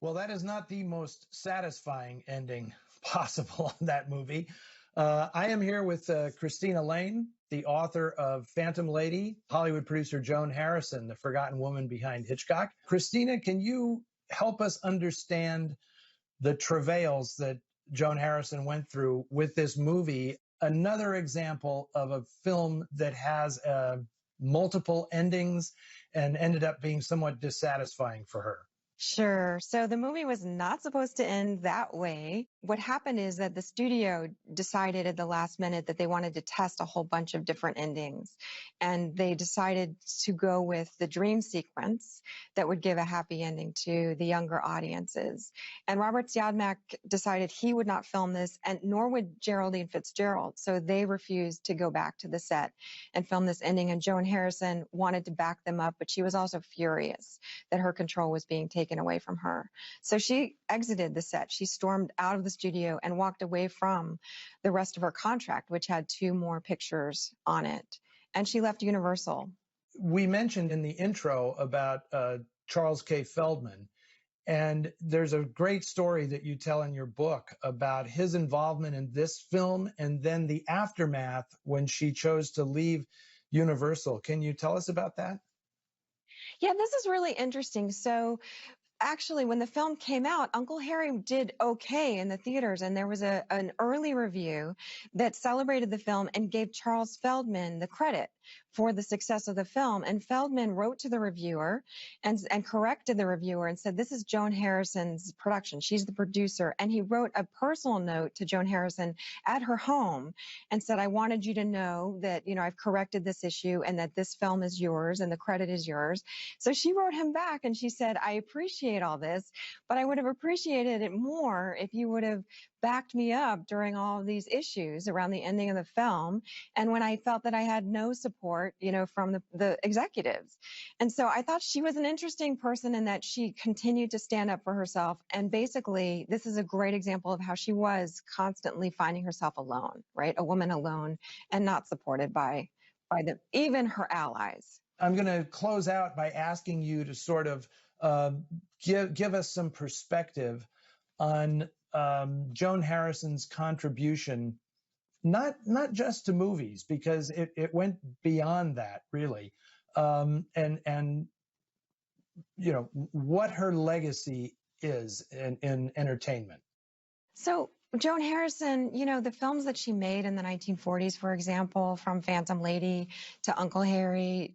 Well, that is not the most satisfying ending possible on that movie. I am here with Christina Lane, the author of Phantom Lady, Hollywood producer Joan Harrison, the forgotten woman behind Hitchcock. Christina, can you help us understand the travails that Joan Harrison went through with this movie? Another example of a film that has multiple endings and ended up being somewhat dissatisfying for her. Sure. So the movie was not supposed to end that way. What happened is that the studio decided at the last minute that they wanted to test a whole bunch of different endings. And they decided to go with the dream sequence that would give a happy ending to the younger audiences. And Robert Siodmak decided he would not film this, and nor would Geraldine Fitzgerald. So they refused to go back to the set and film this ending. And Joan Harrison wanted to back them up, but she was also furious that her control was being taken away from her. So she exited the set. She stormed out of the studio and walked away from the rest of her contract, which had 2 more pictures on it. And she left Universal. We mentioned in the intro about Charles K. Feldman, and there's a great story that you tell in your book about his involvement in this film and then the aftermath when she chose to leave Universal. Can you tell us about that? Yeah, this is really interesting. So actually, when the film came out, Uncle Harry did okay in the theaters, and there was an early review that celebrated the film and gave Charles Feldman the credit for the success of the film. And Feldman wrote to the reviewer and corrected the reviewer and said, this is Joan Harrison's production. She's the producer. And he wrote a personal note to Joan Harrison at her home and said, I wanted you to know that, I've corrected this issue and that this film is yours and the credit is yours. So she wrote him back and she said, I appreciate all this, but I would have appreciated it more if you would have backed me up during all of these issues around the ending of the film. And when I felt that I had no support, from the executives. And so I thought she was an interesting person in that she continued to stand up for herself. And basically, this is a great example of how she was constantly finding herself alone, right? A woman alone and not supported by even her allies. I'm going to close out by asking you to sort of give us some perspective on Joan Harrison's contribution, not just to movies, because it went beyond that, really, and what her legacy is in entertainment. So Joan Harrison, the films that she made in the 1940s, for example, from Phantom Lady to Uncle Harry,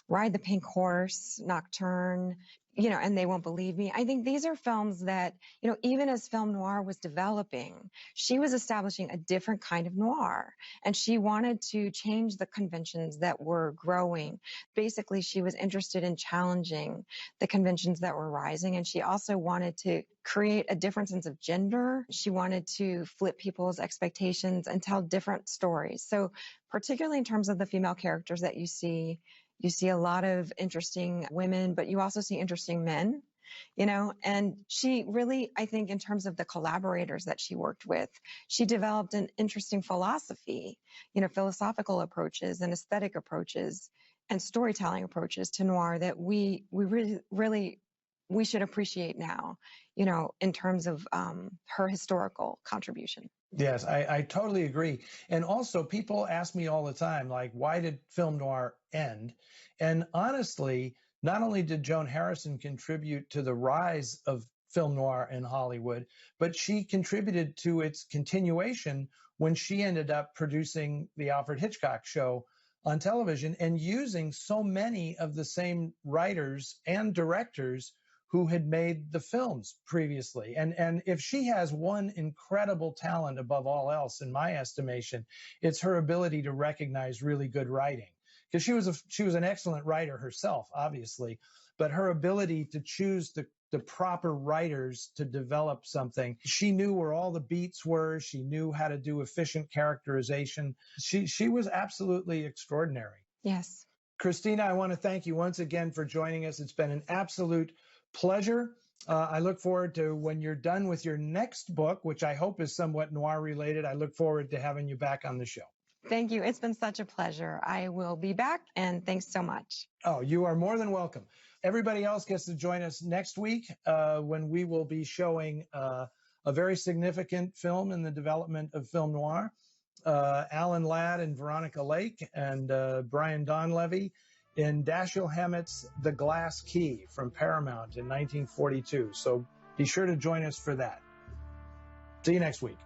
Ride the Pink Horse, Nocturne, and They Won't Believe Me. I think these are films that, even as film noir was developing, she was establishing a different kind of noir. And she wanted to change the conventions that were growing. Basically, she was interested in challenging the conventions that were rising. And she also wanted to create a different sense of gender. She wanted to flip people's expectations and tell different stories. So particularly in terms of the female characters that you see a lot of interesting women, but you also see interesting men, and she really, I think in terms of the collaborators that she worked with, she developed an interesting philosophy, philosophical approaches and aesthetic approaches and storytelling approaches to noir that we really should appreciate now, in terms of her historical contribution. Yes, I totally agree. And also, people ask me all the time, like, why did film noir end? And honestly, not only did Joan Harrison contribute to the rise of film noir in Hollywood, but she contributed to its continuation when she ended up producing the Alfred Hitchcock show on television and using so many of the same writers and directors who had made the films previously. And if she has one incredible talent above all else, in my estimation, it's her ability to recognize really good writing. Because she was an excellent writer herself, obviously, but her ability to choose the proper writers to develop something. She knew where all the beats were. She knew how to do efficient characterization. She was absolutely extraordinary. Yes. Christina, I want to thank you once again for joining us. It's been an absolute pleasure. I look forward to when you're done with your next book, which I hope is somewhat noir related. I look forward to having you back on the show. Thank you. It's been such a pleasure. I will be back, and thanks so much. Oh, you are more than welcome. Everybody else gets to join us next week when we will be showing a very significant film in the development of film noir. Alan Ladd and Veronica Lake and Brian Donlevy in Dashiell Hammett's The Glass Key from Paramount in 1942. So be sure to join us for that. See you next week.